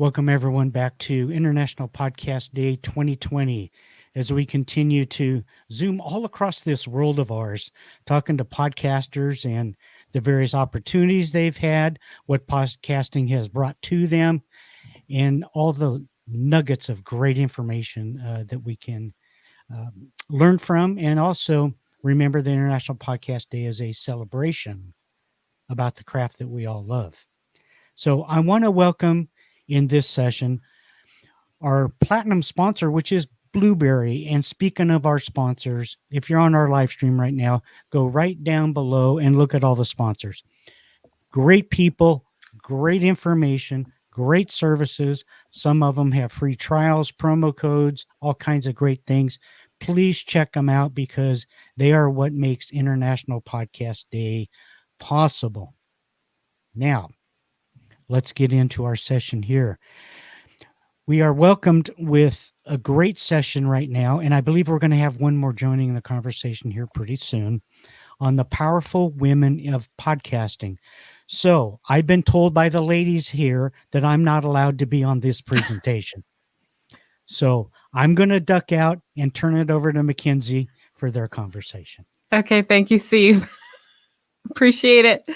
Welcome everyone back to International Podcast Day 2020 as we continue to zoom all across this world of ours, talking to podcasters and the various opportunities they've had, what podcasting has brought to them, and all the nuggets of great information that we can learn from. And also remember the International Podcast Day is a celebration about the craft that we all love. So I want to welcome in this session our platinum sponsor, which is Blubrry. And speaking of our sponsors, if you're on our live stream right now, go right down below and look at all the sponsors. Great people, great information, great services. Some of them have free trials, promo codes, all kinds of great things. Please check them out because they are what makes International Podcast Day possible. Now, let's get into our session here. We are welcomed with a great session right now, and I believe we're going to have one more joining the conversation here pretty soon on the powerful women of podcasting. So I've been told by the ladies here that I'm not allowed to be on this presentation. So I'm going to duck out and turn it over to MacKenzie for their conversation. Okay, thank you, Steve. Appreciate it.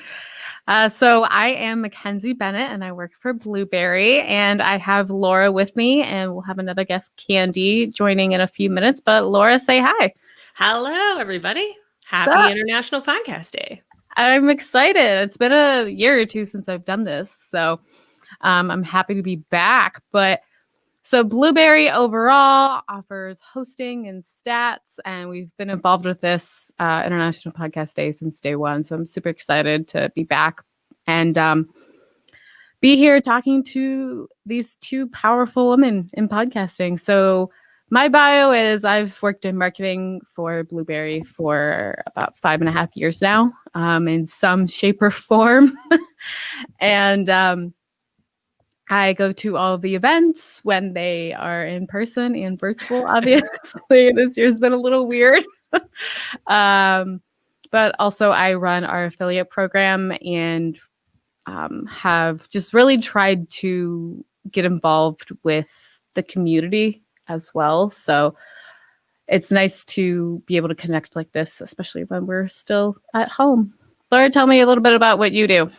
So I am MacKenzie Bennett, and I work for Blubrry, and I have Laura with me, and we'll have another guest, Candy, joining in a few minutes. But Laura, say hi. Hello, everybody. Happy International Podcast Day. I'm excited. It's been a year or two since I've done this, so I'm happy to be back. But so Blubrry overall offers hosting and stats, and we've been involved with this International Podcast Day since day one. So I'm super excited to be back and be here talking to these two powerful women in podcasting. So my bio is I've worked in marketing for Blubrry for about 5.5 years now, in some shape or form. And I go to all of the events when they are in person and virtual, obviously. This year's been a little weird. But also I run our affiliate program and have just really tried to get involved with the community as well. So it's nice to be able to connect like this, especially when we're still at home. Laura, tell me a little bit about what you do.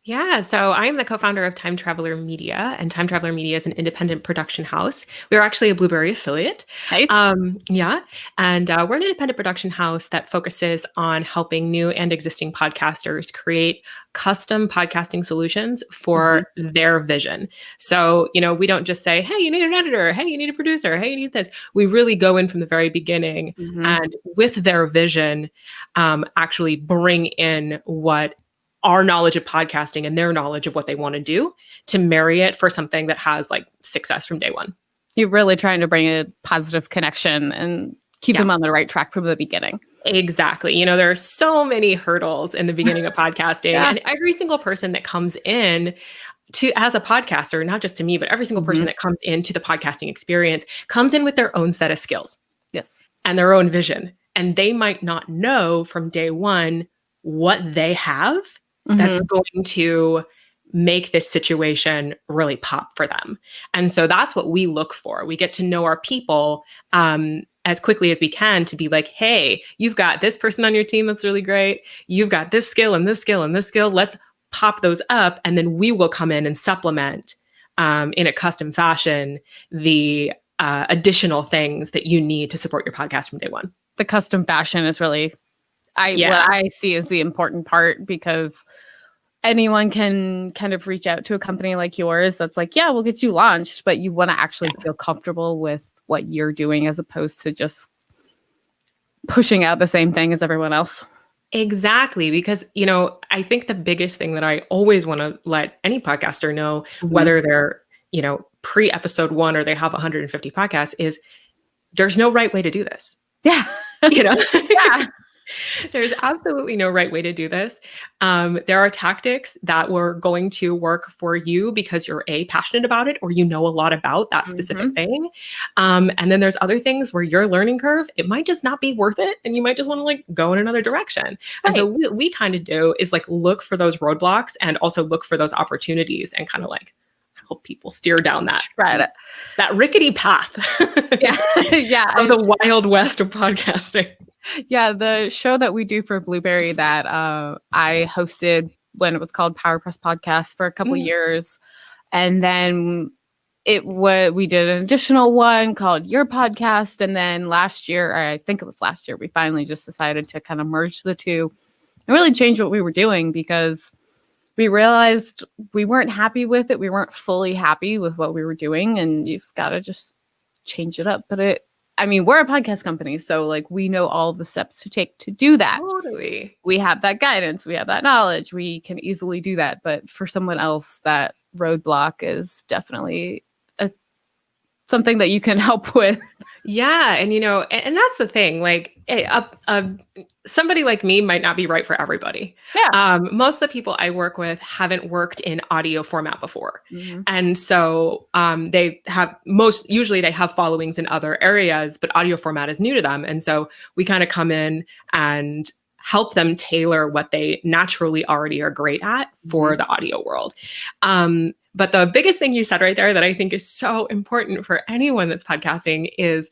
Yeah, so I'm the co-founder of Time Traveler Media, and Time Traveler Media is an independent production house. We're actually a Blubrry affiliate. Nice. And we're an independent production house that focuses on helping new and existing podcasters create custom podcasting solutions for their vision. So, we don't just say, hey, you need an editor. Hey, you need a producer. Hey, you need this. We really go in from the very beginning and with their vision, actually bring in what our knowledge of podcasting and their knowledge of what they want to do to marry it for something that has like success from day one. You're really trying to bring a positive connection and keep them on the right track from the beginning. Exactly. There are so many hurdles in the beginning of podcasting and every single person that comes in to as a podcaster, not just to me, but every single person that comes into the podcasting experience comes in with their own set of skills. Yes. And their own vision. And they might not know from day one what they have that's going to make this situation really pop for them. And so that's what we look for. We get to know our people as quickly as we can to be like, hey, you've got this person on your team that's really great. You've got this skill and this skill and this skill. Let's pop those up. And then we will come in and supplement in a custom fashion the additional things that you need to support your podcast from day one. The custom fashion is really what I see is the important part, because anyone can kind of reach out to a company like yours that's like, yeah, we'll get you launched, but you want to actually feel comfortable with what you're doing as opposed to just pushing out the same thing as everyone else. Exactly. Because, I think the biggest thing that I always want to let any podcaster know, whether they're, pre-episode 1 or they have 150 podcasts, is there's no right way to do this. Yeah. Yeah. There's absolutely no right way to do this. There are tactics that were going to work for you because you're passionate about it, or a lot about that specific thing. And then there's other things where your learning curve, it might just not be worth it. And you might just want to go in another direction. Right. And so what we kind of do is look for those roadblocks and also look for those opportunities and kind of help people steer down that rickety path Yeah. of the Wild West of podcasting. Yeah, the show that we do for Blubrry that I hosted when it was called PowerPress Podcast for a couple years. And then we did an additional one called Your Podcast. And then last year, or I think it was last year, we finally just decided to kind of merge the two and really change what we were doing, because we realized we weren't happy with it. We weren't fully happy with what we were doing, and you've got to just change it up. But we're a podcast company, so like we know all the steps to take to do that. Totally. We have that guidance, we have that knowledge, we can easily do that. But for someone else, that roadblock is definitely something that you can help with. Yeah. And, and that's the thing, like somebody like me might not be right for everybody. Yeah. Most of the people I work with haven't worked in audio format before. Mm-hmm. And so usually they have followings in other areas, but audio format is new to them. And so we kind of come in and help them tailor what they naturally already are great at for the audio world. But the biggest thing you said right there that I think is so important for anyone that's podcasting is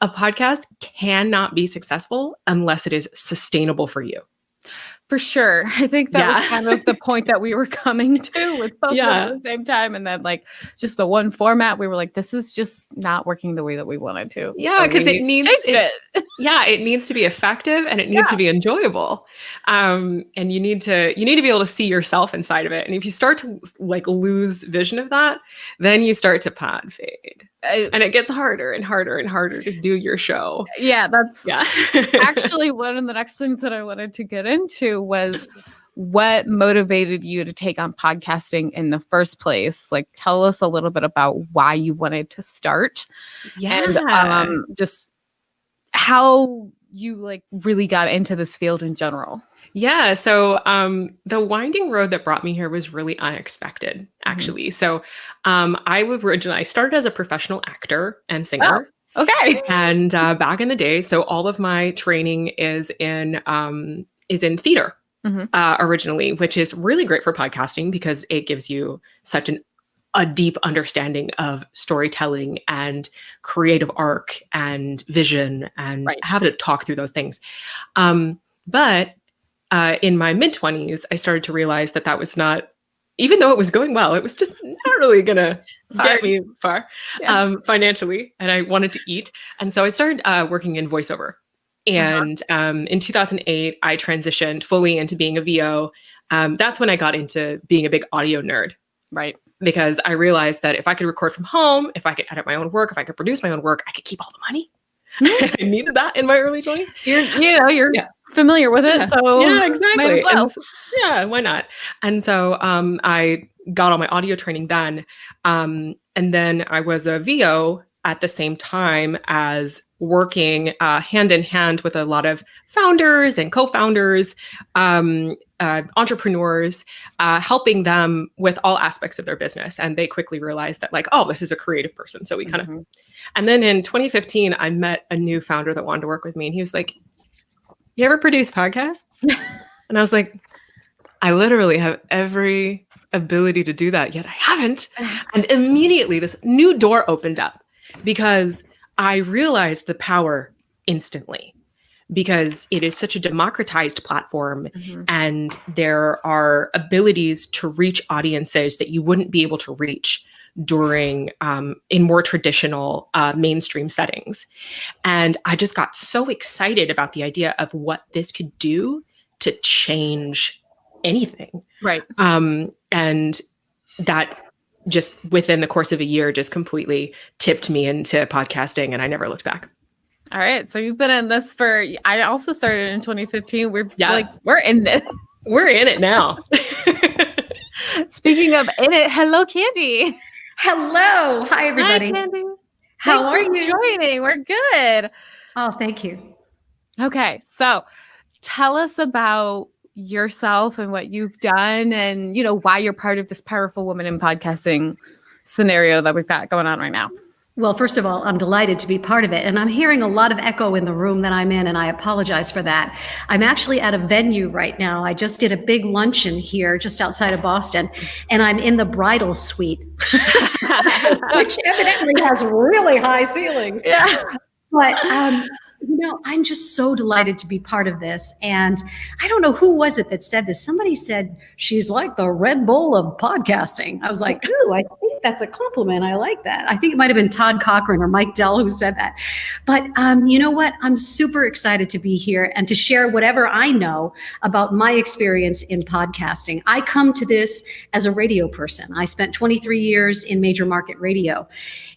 a podcast cannot be successful unless it is sustainable for you. For sure. I think that was kind of the point that we were coming to with both of them at the same time. And then like just the one format, we were like, this is just not working the way that we wanted to. Yeah, because it needs it needs to be effective and it needs to be enjoyable. And you need to be able to see yourself inside of it. And if you start to like lose vision of that, then you start to pod fade. And it gets harder and harder and harder to do your show. Yeah, that's actually one of the next things that I wanted to get into was what motivated you to take on podcasting in the first place. Like, tell us a little bit about why you wanted to start and just how you like really got into this field in general. Yeah. So the winding road that brought me here was really unexpected, actually. So I started as a professional actor and singer. Oh, okay. And back in the day, so all of my training is in theater originally, which is really great for podcasting because it gives you such a deep understanding of storytelling and creative arc and vision and how to talk through those things. But in my mid-20s, I started to realize that was not, even though it was going well, it was just not really going to get me far financially. And I wanted to eat. And so I started working in voiceover. And in 2008, I transitioned fully into being a VO. That's when I got into being a big audio nerd. Right. Because I realized that if I could record from home, if I could edit my own work, if I could produce my own work, I could keep all the money. I needed that in my early 20s. You're familiar with it. So yeah, exactly. Might as well. Yeah, why not? And so I got all my audio training then. And then I was a VO at the same time as working hand in hand with a lot of founders and co-founders, entrepreneurs, helping them with all aspects of their business. And they quickly realized that like, oh, this is a creative person. So we kind of, and then in 2015, I met a new founder that wanted to work with me. And he was like, you ever produce podcasts? And I was like, I literally have every ability to do that, yet I haven't. And immediately this new door opened up because I realized the power instantly, because it is such a democratized platform and there are abilities to reach audiences that you wouldn't be able to reach during in more traditional mainstream settings. And I just got so excited about the idea of what this could do to change anything. Right. And that just within the course of a year just completely tipped me into podcasting and I never looked back. All right. So you've been in this I also started in 2015. We're in this. We're in it now. Speaking of in it, hello, Candy. Hello. Hi, everybody. Hi, Candy. How are Thanks you? for joining. We're good. Oh, thank you. Okay. So tell us about yourself and what you've done and, why you're part of this powerful woman in podcasting scenario that we've got going on right now. Well, first of all, I'm delighted to be part of it. And I'm hearing a lot of echo in the room that I'm in, and I apologize for that. I'm actually at a venue right now. I just did a big luncheon here just outside of Boston, and I'm in the bridal suite, which evidently has really high ceilings. Yeah. But, I'm just so delighted to be part of this. And I don't know who was it that said this. Somebody said, she's like the Red Bull of podcasting. I was like, ooh, I think that's a compliment. I like that. I think it might've been Todd Cochran or Mike Dell who said that. But you know what? I'm super excited to be here and to share whatever I know about my experience in podcasting. I come to this as a radio person. I spent 23 years in major market radio.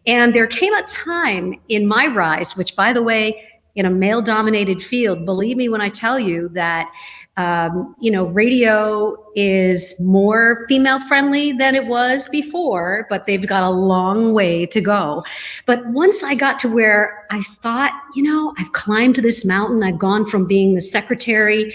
And there came a time in my rise, which, by the way, in a male-dominated field, believe me when I tell you that, radio is more female-friendly than it was before, but they've got a long way to go. But once I got to where I thought, I've climbed this mountain, I've gone from being the secretary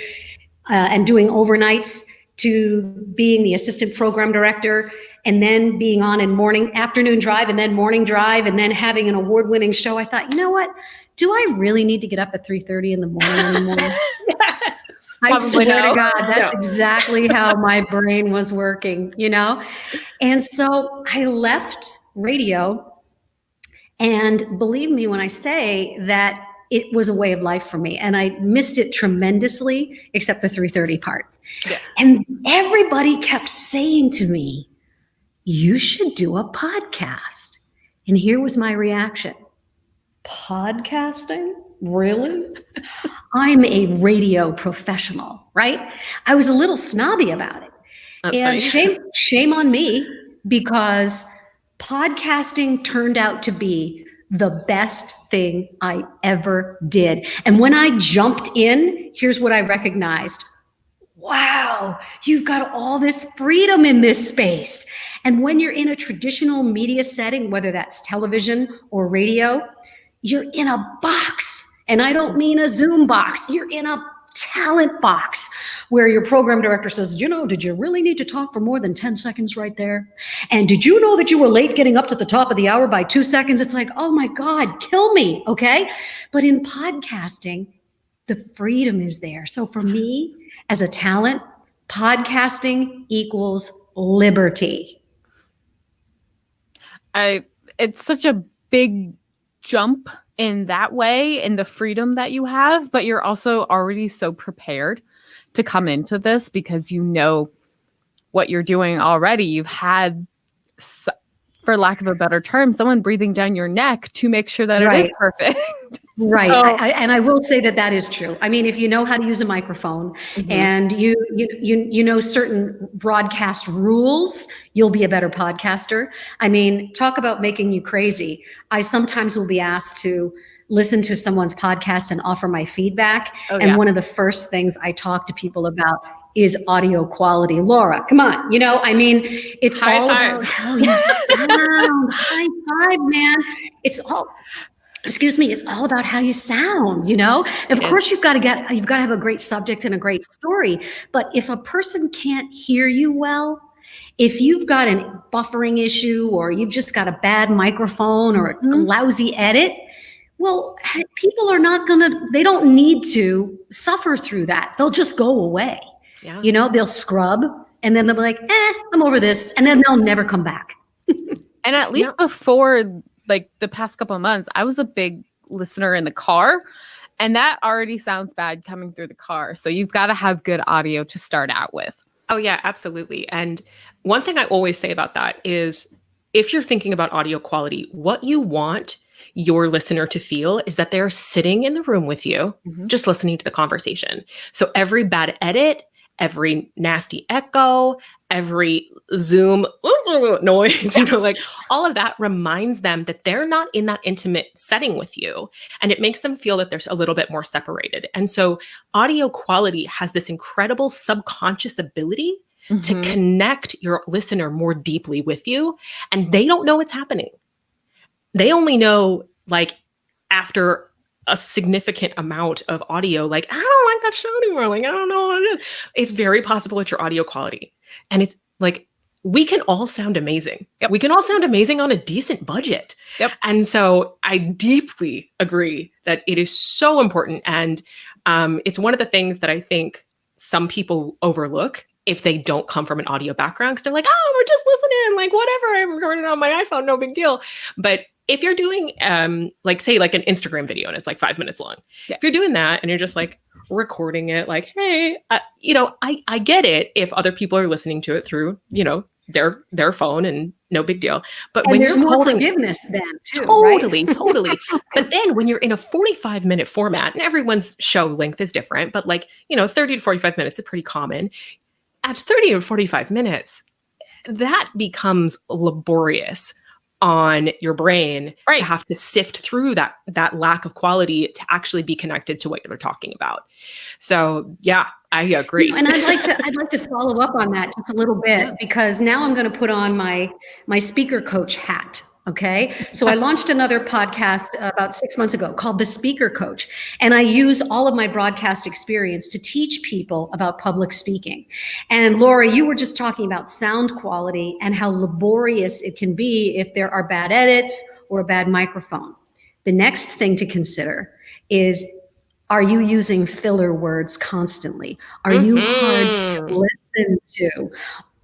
and doing overnights to being the assistant program director, and then being on in afternoon drive, and then morning drive, and then having an award-winning show. I thought, you know what? Do I really need to get up at 3:30 in the morning anymore? Yes. I swear to God, that's exactly how my brain was working, And so I left radio, and believe me when I say that it was a way of life for me, and I missed it tremendously, except the 3:30 part. Yeah. And everybody kept saying to me, you should do a podcast. And here was my reaction. Podcasting? Really? I'm a radio professional, right? I was a little snobby about it. That's and funny. shame on me, because podcasting turned out to be the best thing I ever did. And when I jumped in, here's what I recognized. Wow, you've got all this freedom in this space. And when you're in a traditional media setting, whether that's television or radio, you're in a box. And I don't mean a Zoom box. You're in a talent box where your program director says, did you really need to talk for more than 10 seconds right there? And did you know that you were late getting up to the top of the hour by 2 seconds? It's like, oh my God, kill me, okay? But in podcasting, the freedom is there. So for me, as a talent, podcasting equals liberty. It's such a big jump in that way, in the freedom that you have, but you're also already so prepared to come into this because you know what you're doing already. You've had, for lack of a better term, someone breathing down your neck to make sure that it is perfect. Right. And I will say that is true. I mean, if you know how to use a microphone and you know certain broadcast rules, you'll be a better podcaster. I mean, talk about making you crazy. I sometimes will be asked to listen to someone's podcast and offer my feedback. And one of the first things I talk to people about is audio quality. Laura, come on. It's all about how you sound. High five, man. It's all about how you sound, Of course, you've got to have a great subject and a great story. But if a person can't hear you well, if you've got a buffering issue, or you've just got a bad microphone or a lousy edit, well, people they don't need to suffer through that. They'll just go away. Yeah. They'll scrub, and then they'll be like, I'm over this. And then they'll never come back. And at least before, like the past couple of months, I was a big listener in the car, and that already sounds bad coming through the car. So you've got to have good audio to start out with. Oh yeah, absolutely. And one thing I always say about that is, if you're thinking about audio quality, what you want your listener to feel is that they're sitting in the room with you, just listening to the conversation. So every bad edit, every nasty echo, every Zoom noise, all of that reminds them that they're not in that intimate setting with you. And it makes them feel that they're a little bit more separated. And so audio quality has this incredible subconscious ability to connect your listener more deeply with you. And they don't know what's happening. They only know after a significant amount of audio, I don't like that show anymore. I don't know what it is. It's very possible it's your audio quality. And it's we can all sound amazing. Yep. We can all sound amazing on a decent budget. Yep. And so I deeply agree that it is so important. And it's one of the things that I think some people overlook if they don't come from an audio background, because they're like, oh, we're just listening, like whatever, I'm recording on my iPhone, no big deal. But if you're doing like say like an Instagram video and it's like 5 minutes long, if you're doing that and you're just like recording it like, hey, I get it if other people are listening to it through, their phone and no big deal. But and when there's you're more holding forgiveness then too, totally, right? totally. But then when you're in a 45-minute format, and everyone's show length is different, but like, 30 to 45 minutes is pretty common. At 30 or 45 minutes, that becomes laborious on your brain to have to sift through that lack of quality to actually be connected to what you're talking about. So yeah, I agree. And I'd like to follow up on that just a little bit, because now I'm going to put on my speaker coach hat. Okay. So I launched another podcast about 6 months ago called The Speaker Coach. And I use all of my broadcast experience to teach people about public speaking. And Laura, you were just talking about sound quality and how laborious it can be if there are bad edits or a bad microphone. The next thing to consider is, are you using filler words constantly? Are you hard to listen to?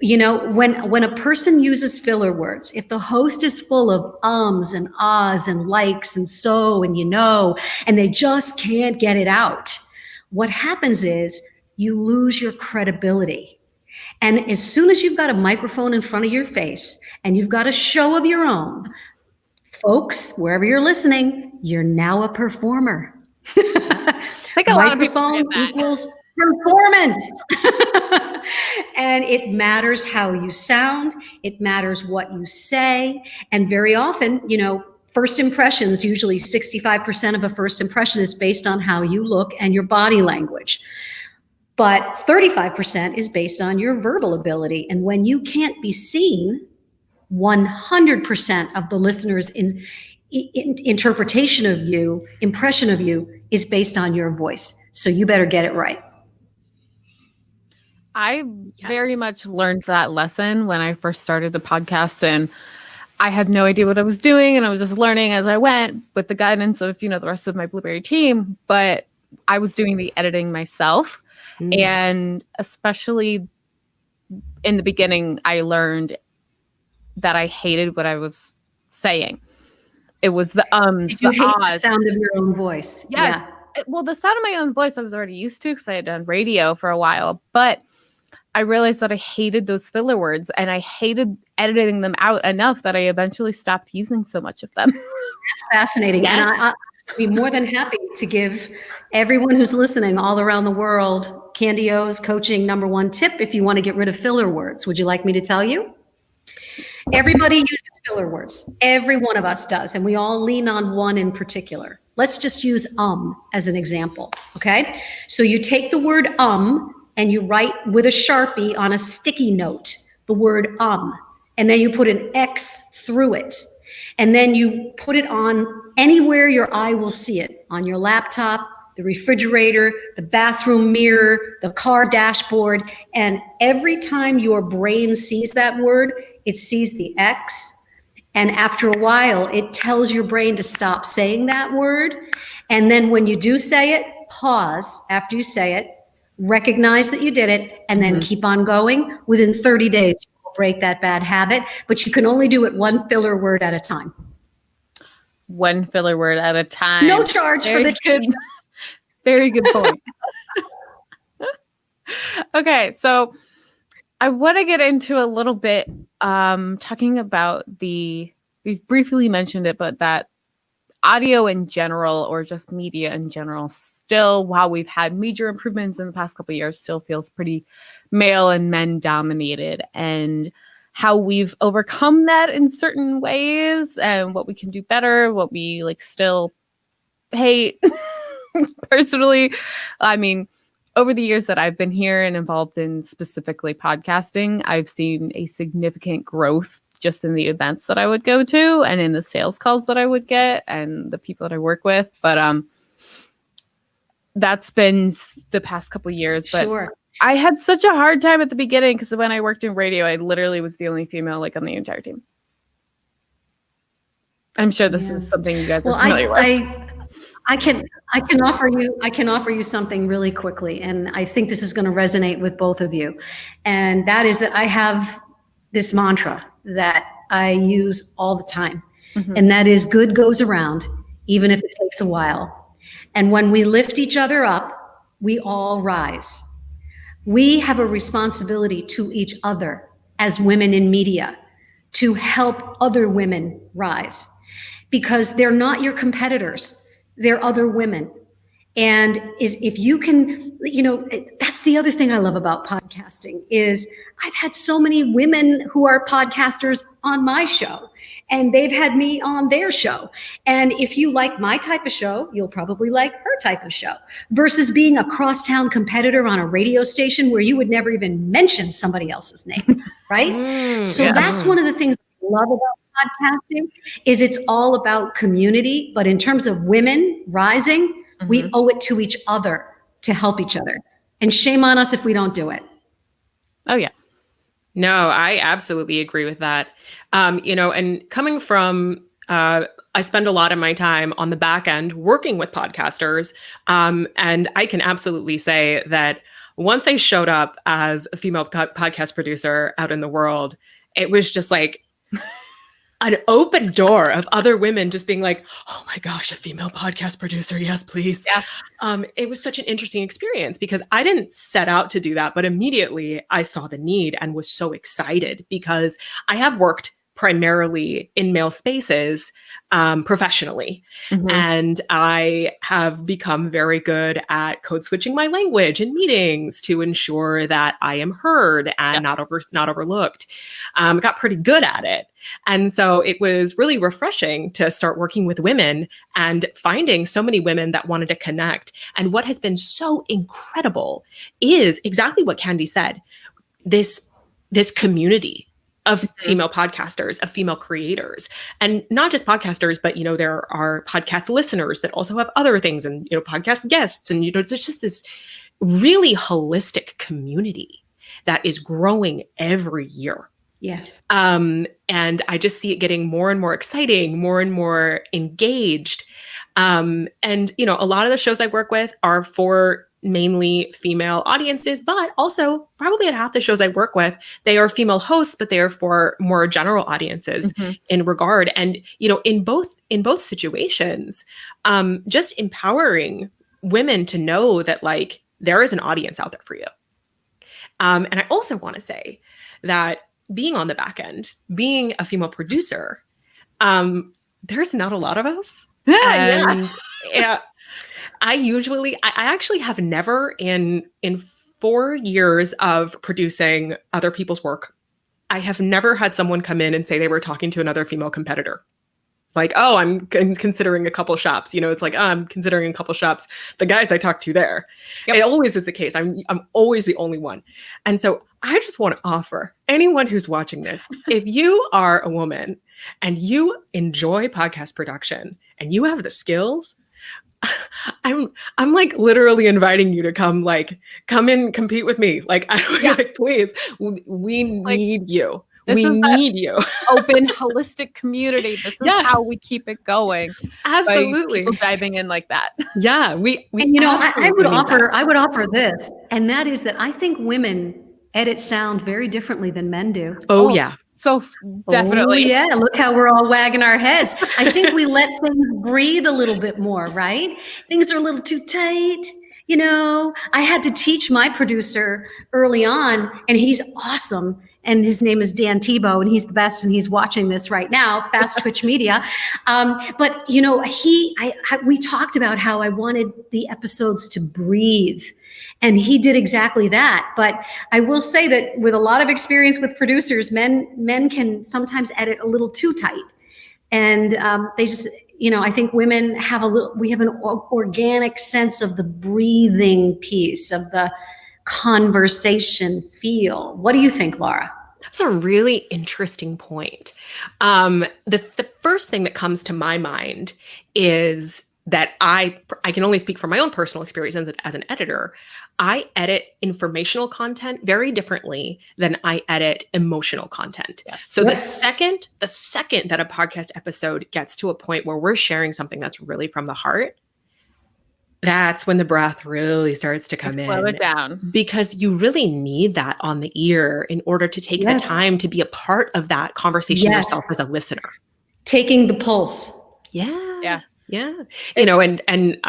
When a person uses filler words, if the host is full of ums and ahs and likes and so and and they just can't get it out, what happens is you lose your credibility. And as soon as you've got a microphone in front of your face and you've got a show of your own, folks, wherever you're listening, you're now a performer. Like a lot of people microphone equals performance. And it matters how you sound. It matters what you say. And very often, first impressions, usually 65% of a first impression is based on how you look and your body language. But 35% is based on your verbal ability. And when you can't be seen, 100% of the listeners' interpretation of you, impression of you, is based on your voice. So you better get it right. I very much learned that lesson when I first started the podcast, and I had no idea what I was doing, and I was just learning as I went with the guidance of, the rest of my Blubrry team, but I was doing the editing myself. And especially in the beginning, I learned that I hated what I was saying. It was the ums, you the hate ahs. The sound of your own voice. Yes. Yeah. Well, the sound of my own voice I was already used to because I had done radio for a while, but I realized that I hated those filler words, and I hated editing them out enough that I eventually stopped using so much of them. That's fascinating. Yes. And I'd be more than happy to give everyone who's listening all around the world Candy O's coaching #1 tip if you want to get rid of filler words. Would you like me to tell you? Everybody uses filler words. Every one of us does. And we all lean on one in particular. Let's just use as an example. Okay. So you take the word and you write with a Sharpie on a sticky note the word and then you put an X through it. And then you put it on anywhere your eye will see it, on your laptop, the refrigerator, the bathroom mirror, the car dashboard. And every time your brain sees that word, it sees the X. And after a while, it tells your brain to stop saying that word. And then when you do say it, pause after you say it, recognize that you did it, and then keep on going. Within 30 days, you will break that bad habit, but you can only do it one filler word at a time. One filler word at a time. No charge for the good. Very good point. Okay, so I want to get into a little bit talking about we've briefly mentioned it, but that audio in general, or just media in general, still, while we've had major improvements in the past couple of years, still feels pretty male and men dominated, and how we've overcome that in certain ways and what we can do better, what we still hate. Personally, I mean, over the years that I've been here and involved in specifically podcasting, I've seen a significant growth just in the events that I would go to and in the sales calls that I would get and the people that I work with. But that's been the past couple of years. But sure. I had such a hard time at the beginning because when I worked in radio, I literally was the only female like on the entire team. I'm sure this is something you guys are familiar with. I can offer you something really quickly, and I think this is going to resonate with both of you. And that is that I have this mantra that I use all the time. And that is good goes around, even if it takes a while. And when we lift each other up, we all rise. We have a responsibility to each other as women in media to help other women rise, because they're not your competitors. They're other women. And if you can, that's the other thing I love about podcasting is I've had so many women who are podcasters on my show, and they've had me on their show. And if you like my type of show, you'll probably like her type of show, versus being a crosstown competitor on a radio station where you would never even mention somebody else's name, right? That's one of the things I love about podcasting is it's all about community. But in terms of women rising, we owe it to each other to help each other. And shame on us if we don't do it. Oh, yeah. No, I absolutely agree with that. And coming from, I spend a lot of my time on the back end working with podcasters. And I can absolutely say that once I showed up as a female podcast producer out in the world, it was just like an open door of other women just being like, oh my gosh, a female podcast producer. Yes, please. Yeah. It was such an interesting experience because I didn't set out to do that, but immediately I saw the need and was so excited because I have worked primarily in male spaces professionally. And I have become very good at code switching my language in meetings to ensure that I am heard and not overlooked. Got pretty good at it. And so it was really refreshing to start working with women and finding so many women that wanted to connect. And what has been so incredible is exactly what Candy said, this community of female podcasters, of female creators, and not just podcasters, but, there are podcast listeners that also have other things and, podcast guests. And, there's just this really holistic community that is growing every year. Yes. And I just see it getting more and more exciting, more and more engaged. And, a lot of the shows I work with are for mainly female audiences, but also probably at half the shows I work with, they are female hosts, but they are for more general audiences in regard. And, in both situations, just empowering women to know that like there is an audience out there for you. And I also want to say that being on the back end, being a female producer, there's not a lot of us. And I actually have never in 4 years of producing other people's work, I have never had someone come in and say they were talking to another female competitor. Like, oh, I'm considering a couple shops. It's like, oh, I'm considering a couple shops. The guys I talk to there. Yep. It always is the case. I'm always the only one. And so I just want to offer anyone who's watching this, if you are a woman and you enjoy podcast production and you have the skills, I'm like literally inviting you to come in, compete with me. Like, please, we need you. We need you. Open, holistic community. This is how we keep it going. Absolutely. By people diving in like that. Yeah. I would offer this, and that is that I think women edit sound very differently than men do. Oh yeah. So definitely. Oh, yeah. Look how we're all wagging our heads. I think we let things breathe a little bit more, right? Things are a little too tight. I had to teach my producer early on, and he's awesome. And his name is Dan Tebow, and he's the best, and he's watching this right now, Fast Twitch Media. But we talked about how I wanted the episodes to breathe, and he did exactly that. But I will say that with a lot of experience with producers, men can sometimes edit a little too tight, and they just, I think women have we have an organic sense of the breathing piece of the conversation feel. What do you think, Laura? That's a really interesting point. The first thing that comes to my mind is that I can only speak from my own personal experience as an editor. I edit informational content very differently than I edit emotional content. Yes. So the second that a podcast episode gets to a point where we're sharing something that's really from the heart, that's when the breath really starts to come in. Slow it down. Because you really need that on the ear in order to take the time to be a part of that conversation yourself as a listener. Taking the pulse. Yeah. You know, and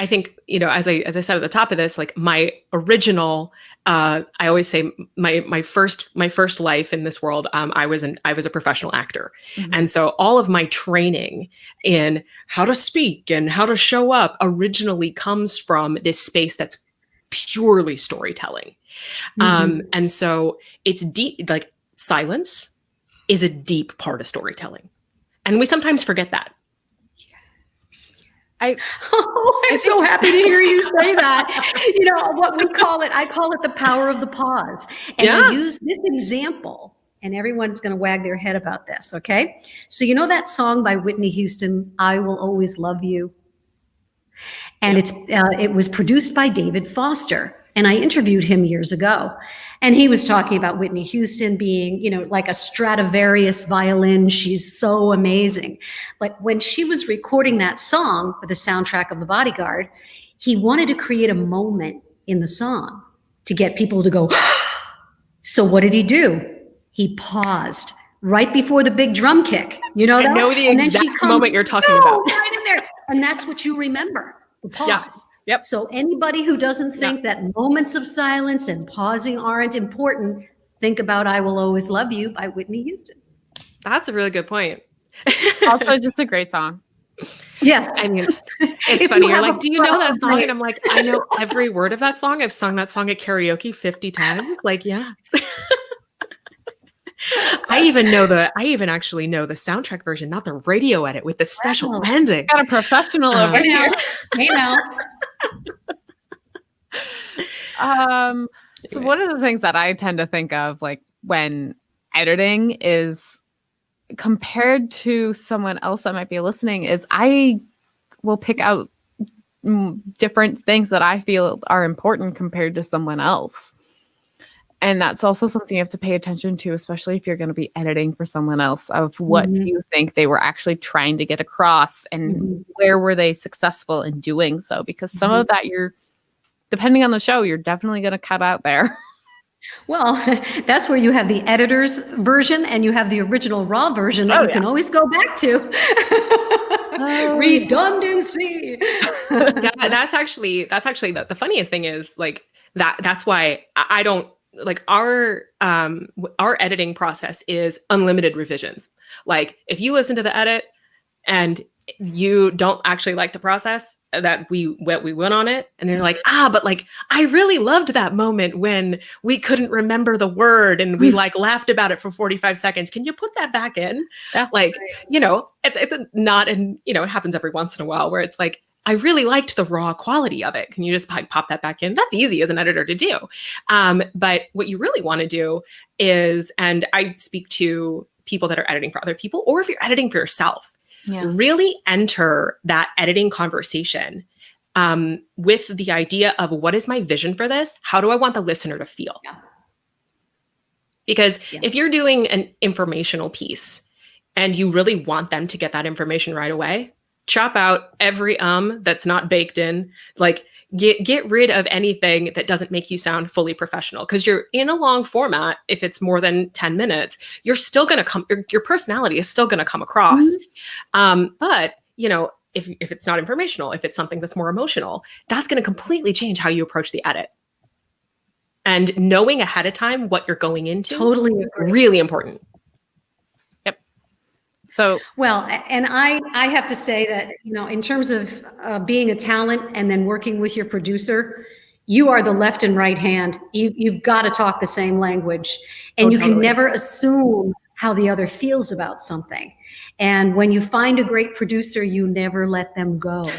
I think, you know, as I said at the top of this, like my original, I always say my first life in this world, I was a professional actor. Mm-hmm. And so all of my training in how to speak and how to show up originally comes from this space that's purely storytelling. Mm-hmm. And so it's deep, like silence is a deep part of storytelling. And we sometimes forget that. I'm so happy to hear you say that. You know, what we call it, I call it the power of the pause. And I use this example, and everyone's going to wag their head about this, okay? So you know that song by Whitney Houston, I Will Always Love You? And it was produced by David Foster. And I interviewed him years ago. And he was talking about Whitney Houston being, you know, like a Stradivarius violin. She's so amazing. But when she was recording that song for the soundtrack of The Bodyguard, he wanted to create a moment in the song to get people to go, so what did he do? He paused right before the big drum kick. You know that? I know the exact moment you're talking about. Right in there. And that's what you remember, the pause. Yeah. Yep. So anybody who doesn't think that moments of silence and pausing aren't important, think about I Will Always Love You by Whitney Houston. That's a really good point. Also just a great song. Yes. I mean, it's funny. You're like, do you know that song? And I'm like, I know every word of that song. I've sung that song at karaoke 50 times. Like, yeah. I even actually know the soundtrack version, not the radio edit with the special ending. Got a professional over here. Hey now. So one of the things that I tend to think of, like when editing, is compared to someone else that might be listening, is I will pick out different things that I feel are important compared to someone else. And that's also something you have to pay attention to, especially if you're going to be editing for someone else, of what do you think they were actually trying to get across, and where were they successful in doing so? Because some of that depending on the show, you're definitely going to cut out there. Well, that's where you have the editor's version and you have the original raw version that you can always go back to. Redundancy. That's actually the funniest thing is like that's why I don't like our editing process is unlimited revisions. Like if you listen to the edit and you don't actually like the process that we went on it, and they're like, but like I really loved that moment when we couldn't remember the word and we like laughed about it for 45 seconds. Can you put that back in? Like, you know, it's not, and you know, it happens every once in a while where it's like, I really liked the raw quality of it. Can you just like pop that back in? That's easy as an editor to do. But what you really want to do is, and I speak to people that are editing for other people, or if you're editing for yourself, really enter that editing conversation with the idea of what is my vision for this? How do I want the listener to feel? Because if you're doing an informational piece and you really want them to get that information right away, chop out every that's not baked in. Like get rid of anything that doesn't make you sound fully professional, because you're in a long format. If it's more than 10 minutes, you're still going to come, your personality is still going to come across. But you know, if it's not informational, if it's something that's more emotional, that's going to completely change how you approach the edit. And knowing ahead of time what you're going into, really important. So, well, and I have to say that, you know, in terms of being a talent and then working with your producer, you are the left and right hand. You've got to talk the same language, and you can never assume how the other feels about something. And when you find a great producer, you never let them go.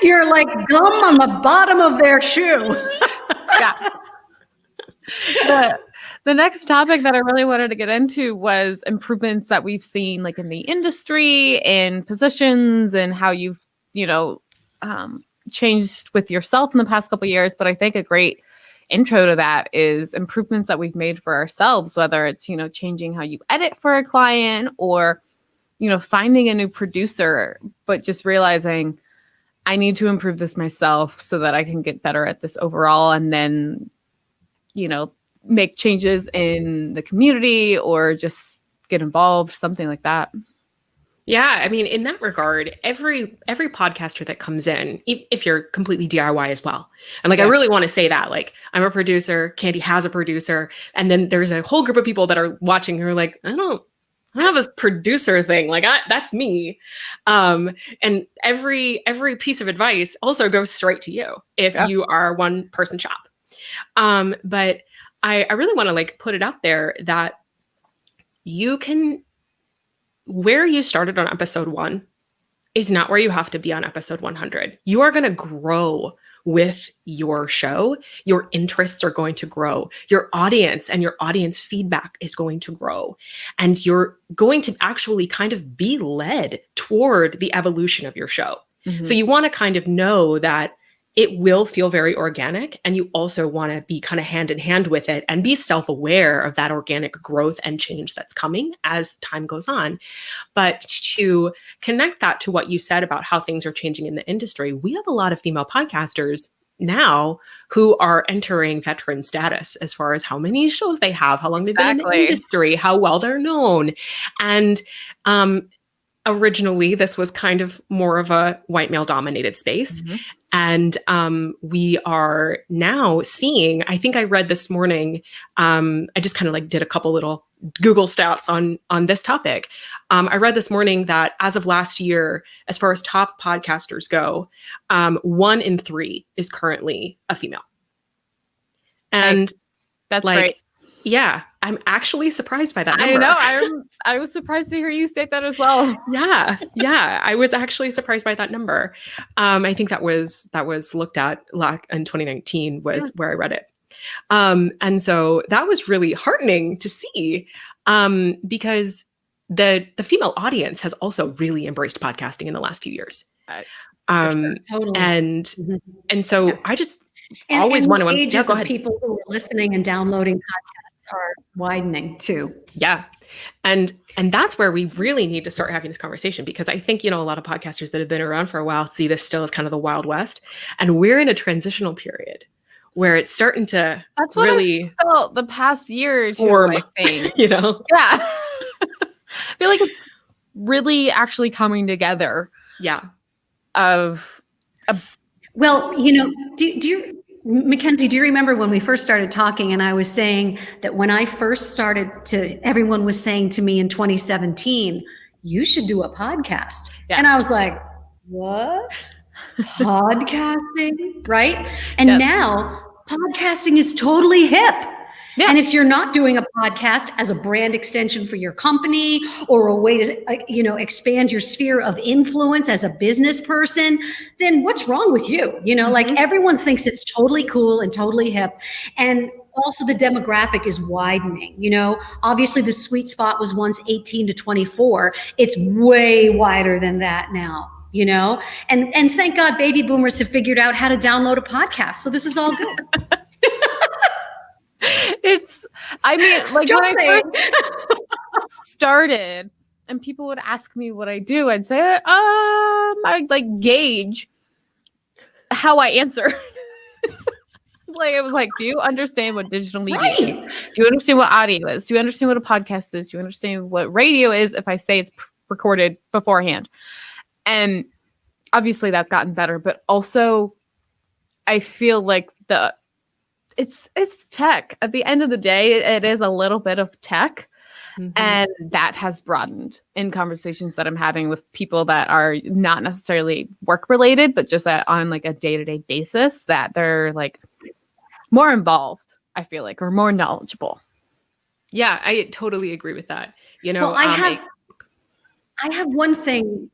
You're like gum on the bottom of their shoe. The next topic that I really wanted to get into was improvements that we've seen like in the industry and positions and how you've, changed with yourself in the past couple of years. But I think a great intro to that is improvements that we've made for ourselves, whether it's, changing how you edit for a client or, finding a new producer, but just realizing I need to improve this myself so that I can get better at this overall. And then, make changes in the community or just get involved, something like that. Yeah, I mean, in that regard, every podcaster that comes in, if you're completely DIY as well, and I really want to say that, I'm a producer, Candy has a producer, and then there's a whole group of people that are watching who are like, I don't have this producer thing, that's me, and every piece of advice also goes straight to you if you are one person shop, but I really want to put it out there that you can. Where you started on episode 1 is not where you have to be on episode 100. You are going to grow with your show. Your interests are going to grow. Your audience and your audience feedback is going to grow. And you're going to actually kind of be led toward the evolution of your show. Mm-hmm. So you want to kind of know that it will feel very organic, and you also want to be kind of hand in hand with it and be self-aware of that organic growth and change that's coming as time goes on. But to connect that to what you said about how things are changing in the industry, we have a lot of female podcasters now who are entering veteran status as far as how many shows they have, how long they've been in the industry, how well they're known. And originally, this was kind of more of a white male dominated space. Mm-hmm. And we are now seeing, I think I read this morning, I just kind of did a couple little Google stats on this topic. I read this morning that as of last year, as far as top podcasters go, 1 in 3 is currently a female. And that's right. Yeah, I'm actually surprised by that number. I know. I was surprised to hear you state that as well. Yeah, I was actually surprised by that number. I think that was looked at in 2019 was where I read it. And so that was really heartening to see because the female audience has also really embraced podcasting in the last few years. Totally. And so I just always want to ages of people who are listening and downloading podcasts are widening too. Yeah. And that's where we really need to start having this conversation, because I think, a lot of podcasters that have been around for a while see this still as kind of the Wild West. And we're in a transitional period where it's starting to really felt the past year or two, form, I think. Yeah. I feel like it's really actually coming together. Yeah. Well, do you, MacKenzie, do you remember when we first started talking and I was saying that when I first started everyone was saying to me in 2017, you should do a podcast. Yeah. And I was like, what? Podcasting? Right? And now podcasting is totally hip. Yeah. And if you're not doing a podcast as a brand extension for your company or a way to, expand your sphere of influence as a business person, then what's wrong with you? Everyone thinks it's totally cool and totally hip. And also the demographic is widening. Obviously the sweet spot was once 18 to 24. It's way wider than that now. And thank God baby boomers have figured out how to download a podcast. So this is all good. When I first started and people would ask me what I do, I'd say, I'd gauge how I answer. It was like, do you understand what digital media is? Do you understand what audio is? Do you understand what a podcast is? Do you understand what radio is if I say it's recorded beforehand? And obviously that's gotten better, but also I feel like it's tech. At the end of the day, it is a little bit of tech. Mm-hmm. And that has broadened in conversations that I'm having with people that are not necessarily work related, but just on a day-to-day basis, that they're more involved, I feel like, or more knowledgeable. Yeah, I totally agree with that. Well, I have one thing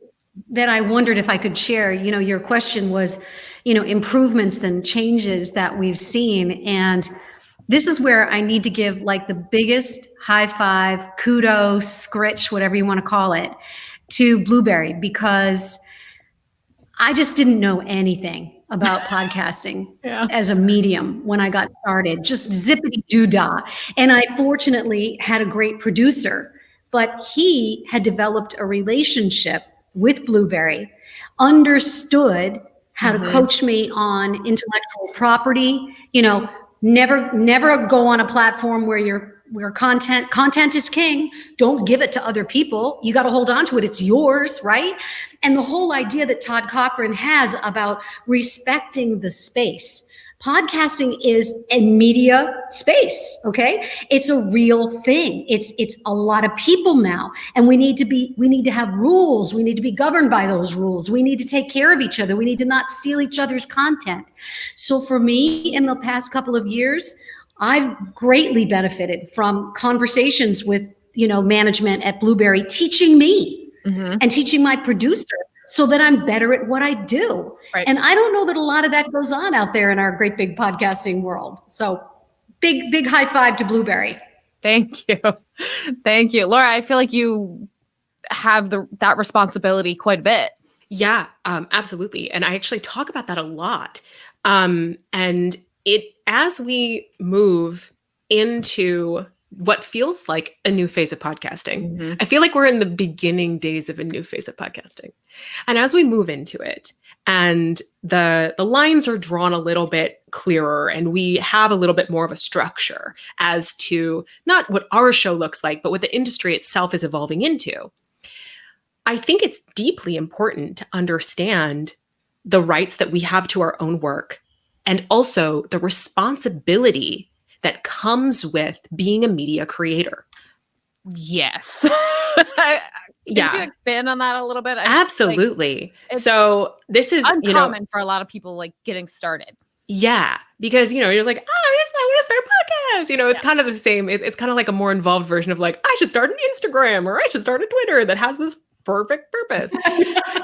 that I wondered if I could share. Your question was, improvements and changes that we've seen. And this is where I need to give like the biggest high five, kudos, scritch, whatever you want to call it, to Blubrry, because I just didn't know anything about podcasting as a medium when I got started, just zippity doo dah. And I fortunately had a great producer, but he had developed a relationship with Blubrry, understood how to coach me on intellectual property, never go on a platform where content is king. Don't give it to other people. You got to hold on to it. It's yours, right? And the whole idea that Todd Cochran has about respecting the space. Podcasting is a media space, okay? It's a real thing. It's a lot of people now, and we need to have rules. We need to be governed by those rules. We need to take care of each other. We need to not steal each other's content. So for me, in the past couple of years, I've greatly benefited from conversations with, management at Blubrry teaching me and teaching my producer so that I'm better at what I do. Right. And I don't know that a lot of that goes on out there in our great big podcasting world. So big high five to Blubrry. Thank you. Thank you. Laura, I feel like you have that responsibility quite a bit. Yeah, absolutely. And I actually talk about that a lot. And as we move into what feels like a new phase of podcasting, I feel like we're in the beginning days of a new phase of podcasting. And as we move into it, and the lines are drawn a little bit clearer, and we have a little bit more of a structure as to not what our show looks like, but what the industry itself is evolving into, I think it's deeply important to understand the rights that we have to our own work, and also the responsibility that comes with being a media creator. Yes. Can you expand on that a little bit? Absolutely. So this is uncommon for a lot of people like getting started. Yeah, because you're like, I'm gonna start a podcast. It's kind of the same. It's kind of like a more involved version of like, I should start an Instagram, or I should start a Twitter that has this perfect purpose.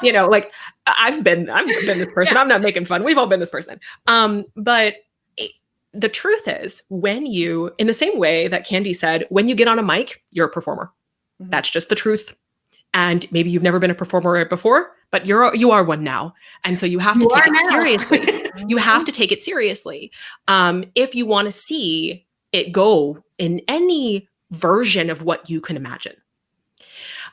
Like I've been this person. I'm not making fun. We've all been this person. But the truth is, when you, in the same way that Candy said, when you get on a mic, you're a performer. That's just the truth. And maybe you've never been a performer before, but you are one now. And so you have to take it seriously. You have to take it seriously. If you want to see it go in any version of what you can imagine.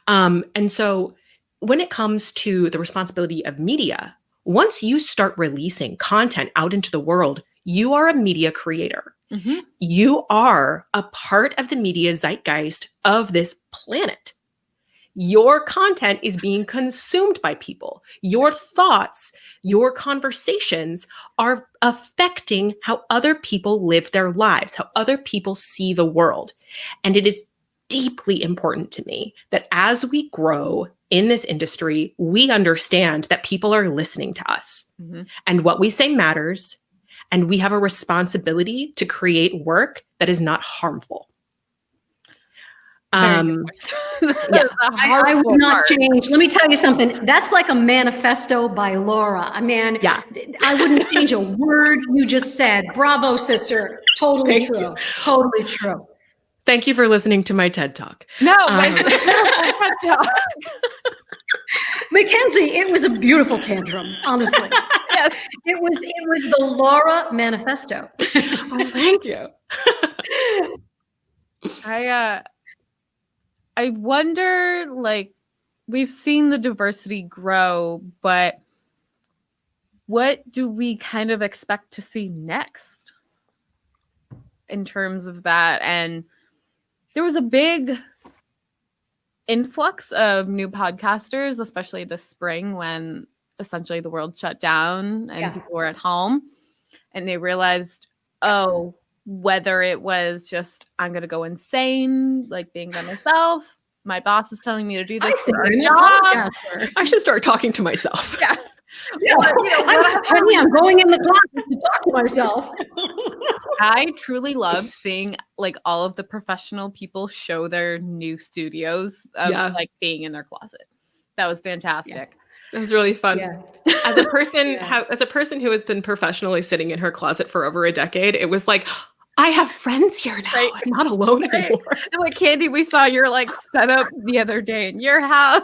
And so when it comes to the responsibility of media, once you start releasing content out into the world, you are a media creator. You are a part of the media zeitgeist of this planet. Your content is being consumed by people. Your thoughts, your conversations are affecting how other people live their lives, how other people see the world. And it is deeply important to me that as we grow in this industry, we understand that people are listening to us and what we say matters. And we have a responsibility to create work that is not harmful. I would not change. Let me tell you something. That's like a manifesto by Laura. I mean, I wouldn't change a word you just said. Bravo, sister. Totally true. Totally true. Thank you for listening to my TED Talk. No, my TED Talk. MacKenzie, it was a beautiful tantrum, honestly. Yes. It was the Laura manifesto. Oh, thank you. I wonder, like, we've seen the diversity grow, but what do we kind of expect to see next in terms of that? And there was a big influx of new podcasters, especially this spring when essentially the world shut down and people were at home, and they realized, whether it was just, I'm going to go insane, like being by myself. My boss is telling me to do this for our job. I should start talking to myself. Yeah. Honey, I'm going in the closet to talk to myself. I truly loved seeing like all of the professional people show their new studios of like being in their closet. That was fantastic. It was really fun. As a person, who has been professionally sitting in her closet for over a decade, it was like, I have friends here now. Right. I'm not alone anymore. And like, Candy, we saw your like setup the other day in your house.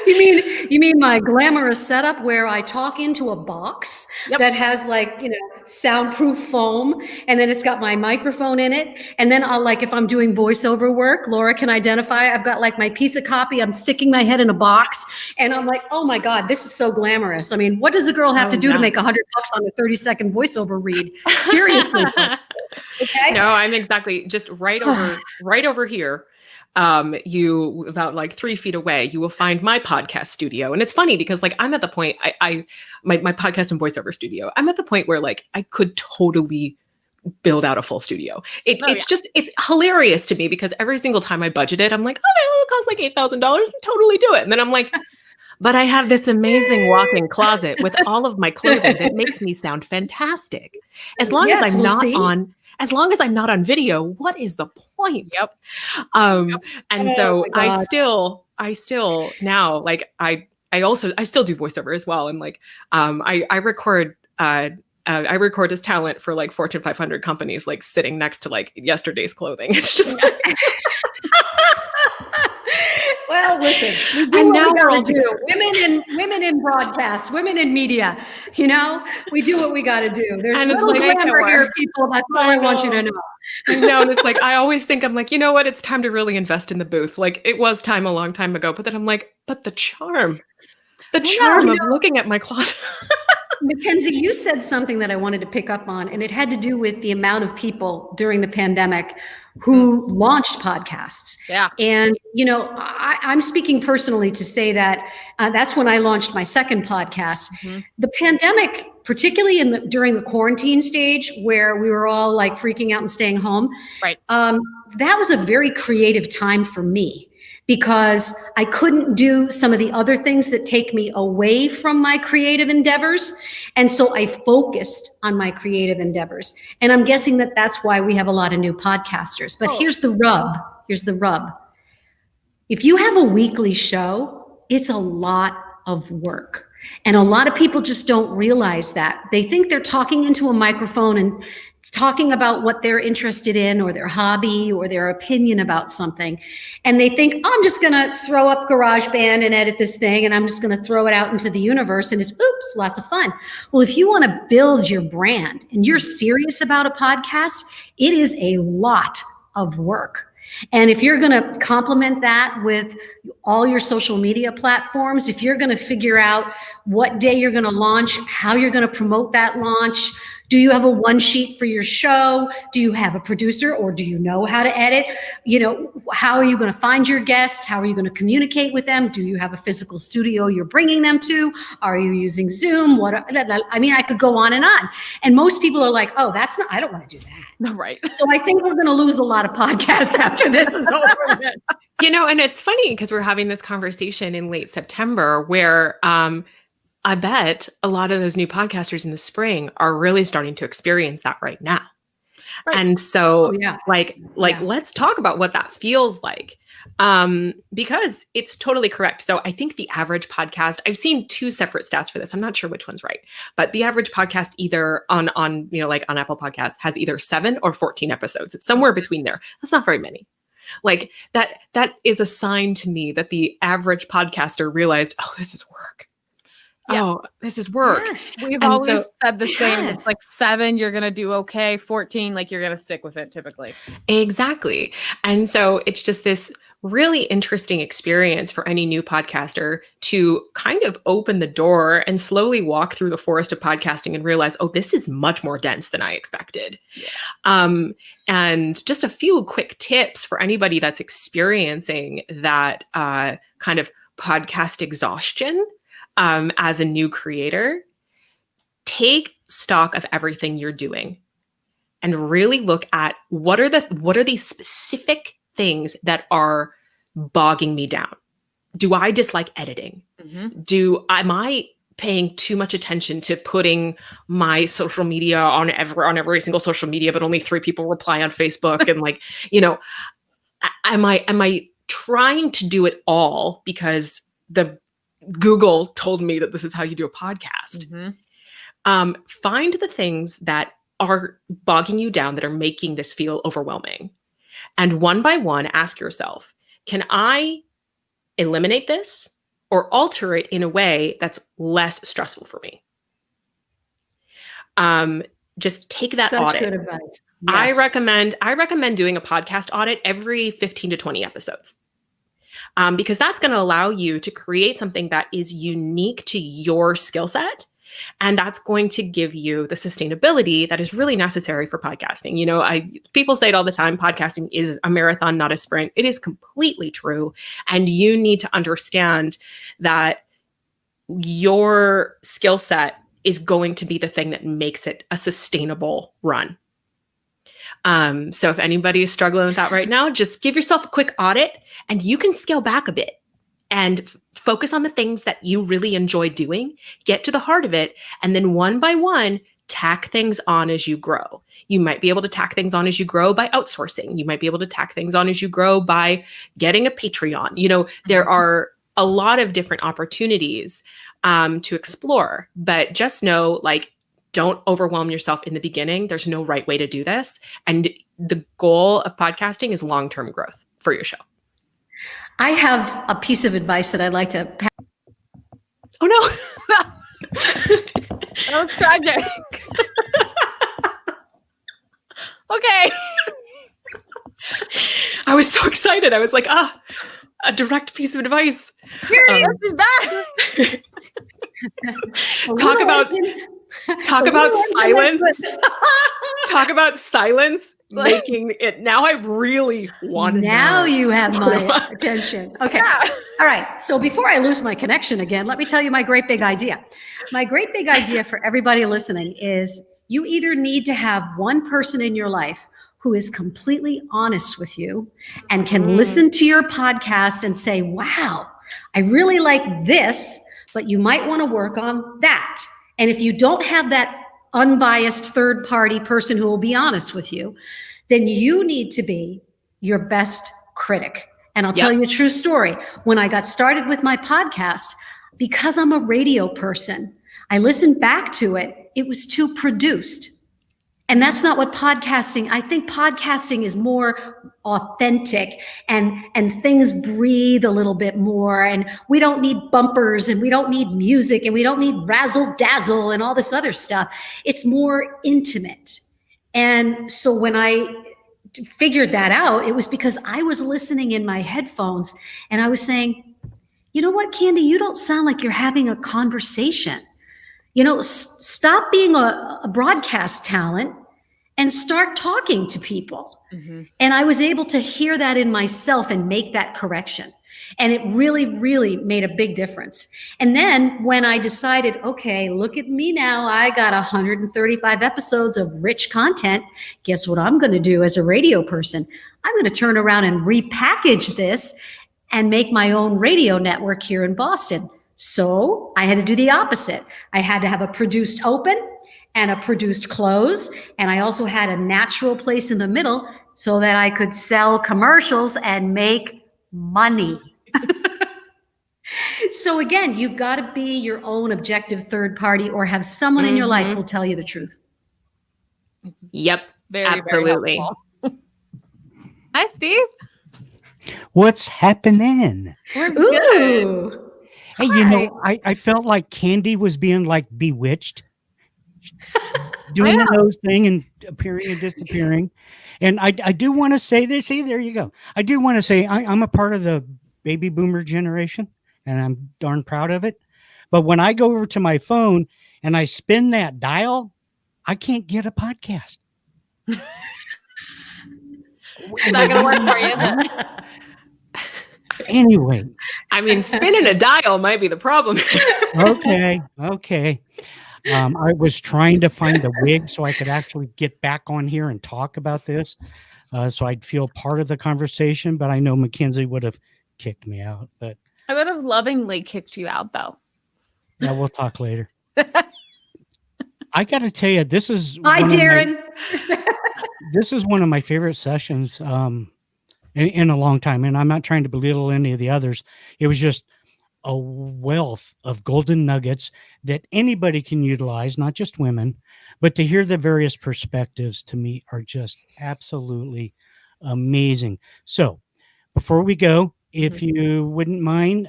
You mean my glamorous setup where I talk into a box that has like, soundproof foam, and then it's got my microphone in it. And then I'll like, if I'm doing voiceover work, Laura can identify, I've got like my piece of copy, I'm sticking my head in a box, and I'm like, oh my God, this is so glamorous. I mean, what does a girl have to do to make $100 on a 30-second voiceover read? Seriously. Okay? No, I'm exactly just right over here. You about like 3 feet away, you will find my podcast studio. And it's funny because like, I'm at the point my podcast and voiceover studio, I'm at the point where like, I could totally build out a full studio. It's hilarious to me because every single time I budget it, I'm like, oh, it'll cost like $8,000. Totally do it. And then I'm like, but I have this amazing walk-in closet with all of my clothing that makes me sound fantastic. As long as I'm not on video, what is the point? Yep. And so I still now, like, I still do voiceover as well. And like, I record as talent for like Fortune 500 companies, like sitting next to like yesterday's clothing. It's just like, well, listen, we do what we gotta do. Women in broadcast, women in media, we do what we got to do. There's and little glamour here, people. That's all I want you to know. I know. And it's like, I always think, I'm like, you know what? It's time to really invest in the booth. Like it was time a long time ago, but then I'm like, but the charm of looking at my closet. MacKenzie, you said something that I wanted to pick up on, and it had to do with the amount of people during the pandemic who launched podcasts. Yeah. And, I'm speaking personally to say that that's when I launched my second podcast. Mm-hmm. The pandemic, particularly during the quarantine stage where we were all like freaking out and staying home. Right. That was a very creative time for me, because I couldn't do some of the other things that take me away from my creative endeavors. And so I focused on my creative endeavors. And I'm guessing that that's why we have a lot of new podcasters. But here's the rub. If you have a weekly show, it's a lot of work. And a lot of people just don't realize that. They think they're talking into a microphone and talking about what they're interested in or their hobby or their opinion about something. And they think, oh, I'm just going to throw up GarageBand and edit this thing, and I'm just going to throw it out into the universe, and it's, oops, lots of fun. Well, if you want to build your brand and you're serious about a podcast, it is a lot of work. And if you're going to complement that with all your social media platforms, if you're going to figure out what day you're going to launch, how you're going to promote that launch, do you have a one sheet for your show? Do you have a producer, or do you know how to edit? How are you going to find your guests? How are you going to communicate with them? Do you have a physical studio you're bringing them to? Are you using Zoom? I could go on and on. And most people are like, oh, I don't want to do that. Right. So I think we're going to lose a lot of podcasts after this is over. And it's funny because we're having this conversation in late September where, I bet a lot of those new podcasters in the spring are really starting to experience that right now. Right. And so let's talk about what that feels like. Because it's totally correct. So I think the average podcast, I've seen 2 separate stats for this. I'm not sure which one's right, but the average podcast either on Apple Podcasts has either 7 or 14 episodes. It's somewhere between there. That's not very many. Like that is a sign to me that the average podcaster realized, oh, this is work. Yeah. Oh, this is work. Yes. We've always said the same. It's like 7, you're going to do okay. 14, like you're going to stick with it typically. Exactly. And so it's just this really interesting experience for any new podcaster to kind of open the door and slowly walk through the forest of podcasting and realize, oh, this is much more dense than I expected. Yeah. And just a few quick tips for anybody that's experiencing that kind of podcast exhaustion. As a new creator, take stock of everything you're doing and really look at what are these specific things that are bogging me down. Do I dislike editing? Mm-hmm. Am I paying too much attention to putting my social media on every single social media, but only 3 people reply on Facebook? And am I trying to do it all because the Google told me that this is how you do a podcast? Mm-hmm. Find the things that are bogging you down, that are making this feel overwhelming. And one by one, ask yourself, can I eliminate this or alter it in a way that's less stressful for me? Just take that Such audit. good advice. I Yes. recommend doing a podcast audit every 15 to 20 episodes. Because that's going to allow you to create something that is unique to your skill set. And that's going to give you the sustainability that is really necessary for podcasting. You know, people say it all the time, podcasting is a marathon, not a sprint. It is completely true. And you need to understand that your skill set is going to be the thing that makes it a sustainable run. So if anybody is struggling with that right now, just give yourself a quick audit and you can scale back a bit and focus on the things that you really enjoy doing, get to the heart of it, and then one by one, tack things on as you grow. You might be able to tack things on as you grow by outsourcing. You might be able to tack things on as you grow by getting a Patreon. You know, there are a lot of different opportunities to explore, but just know, like, don't overwhelm yourself in the beginning. There's no right way to do this. And the goal of podcasting is long-term growth for your show. I have a piece of advice that I'd like to pass. Oh no. That was tragic. Okay. I was so excited. I was like, a direct piece of advice. She's back. Talk about silence. Talk about silence making it. Now I really want to Now know. you have my attention. Okay. Yeah. All right. So before I lose my connection again, let me tell you my great big idea. My great big idea for everybody listening is you either need to have one person in your life who is completely honest with you and can listen to your podcast and say, wow, I really like this, but you might want to work on that. And if you don't have that unbiased third party person who will be honest with you, then you need to be your best critic. And I'll tell you a true story. When I got started with my podcast, because I'm a radio person, I listened back to it. It was too produced. And that's not what podcasting, I think podcasting is more authentic and things breathe a little bit more. And we don't need bumpers and we don't need music and we don't need razzle dazzle and all this other stuff. It's more intimate. And so when I figured that out, it was because I was listening in my headphones and I was saying, you know what, Candy, you don't sound like you're having a conversation. You know, stop being a broadcast talent and start talking to people. Mm-hmm. And I was able to hear that in myself and make that correction. And it really, really made a big difference. And then when I decided, okay, look at me now, I got 135 episodes of rich content. Guess what I'm going to do as a radio person? I'm going to turn around and repackage this and make my own radio network here in Boston. So I had to do the opposite. I had to have a produced open and a produced close. And I also had a natural place in the middle so that I could sell commercials and make money. So again, you've got to be your own objective third party or have someone in your life who will tell you the truth. Yep. Very, absolutely. very helpful. Hi, Steve. What's happening? We're good. Ooh. Hey, you know, I felt like Candy was being like bewitched, doing the nose thing and appearing and disappearing. And I do want to say this. See, there you go. I do want to say I'm a part of the baby boomer generation, and I'm darn proud of it. But when I go over to my phone and I spin that dial, I can't get a podcast. It's not going to work for you, is it? Anyway. I mean, spinning a dial might be the problem. Okay. I was trying to find a wig so I could actually get back on here and talk about this, so I'd feel part of the conversation. But I know MacKenzie would have kicked me out. But I would have lovingly kicked you out, though. yeah, we'll talk later. I got to tell you, this is Hi, Darren. This is one of my favorite sessions in a long time, and I'm not trying to belittle any of the others. It was just a wealth of golden nuggets that anybody can utilize, not just women, but to hear the various perspectives to me are just absolutely amazing. So before we go, if you wouldn't mind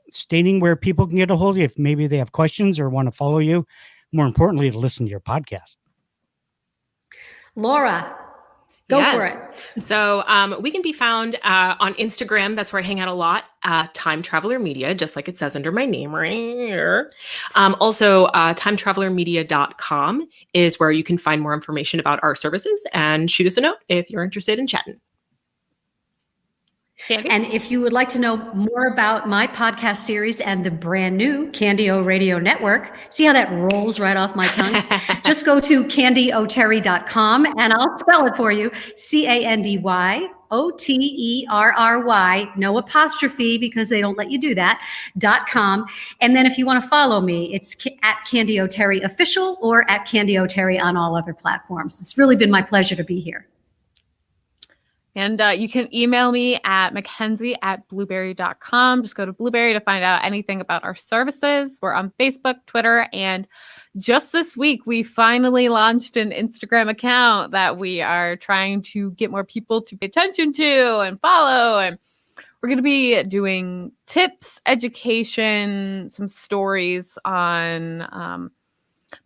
stating where people can get a hold of you, if maybe they have questions or want to follow you, more importantly, to listen to your podcast. Laura, go for it. So we can be found on Instagram. That's where I hang out a lot. Time Traveler Media, just like it says under my name right here. Also, timetravelermedia.com is where you can find more information about our services and shoot us a note if you're interested in chatting. Candy? And if you would like to know more about my podcast series and the brand new Candy-O Radio Network, see how that rolls right off my tongue? Just go to candyoterry.com and I'll spell it for you. CANDYOTERRY, no apostrophe because they don't let you do that, .com. And then if you want to follow me, it's at Candy-O Terry Official or at Candy-O Terry on all other platforms. It's really been my pleasure to be here. And you can email me at MacKenzie@blubrry.com. Just go to Blubrry to find out anything about our services. We're on Facebook, Twitter, and just this week, we finally launched an Instagram account that we are trying to get more people to pay attention to and follow. And we're going to be doing tips, education, some stories on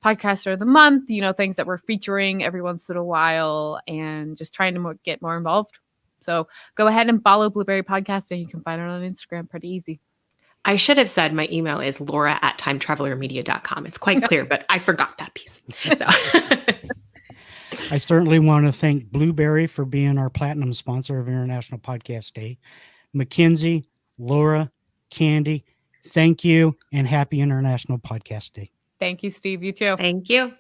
Podcaster of the Month, things that we're featuring every once in a while and just trying to get more involved. So go ahead and follow Blubrry Podcasting. You can find it on Instagram pretty easy. I should have said my email is laura@timetravelermedia.com. It's quite clear, but I forgot that piece. So I certainly want to thank Blubrry for being our platinum sponsor of International Podcast Day. MacKenzie, Laura, Candy, thank you and happy International Podcast Day. Thank you, Steve. You too. thank you.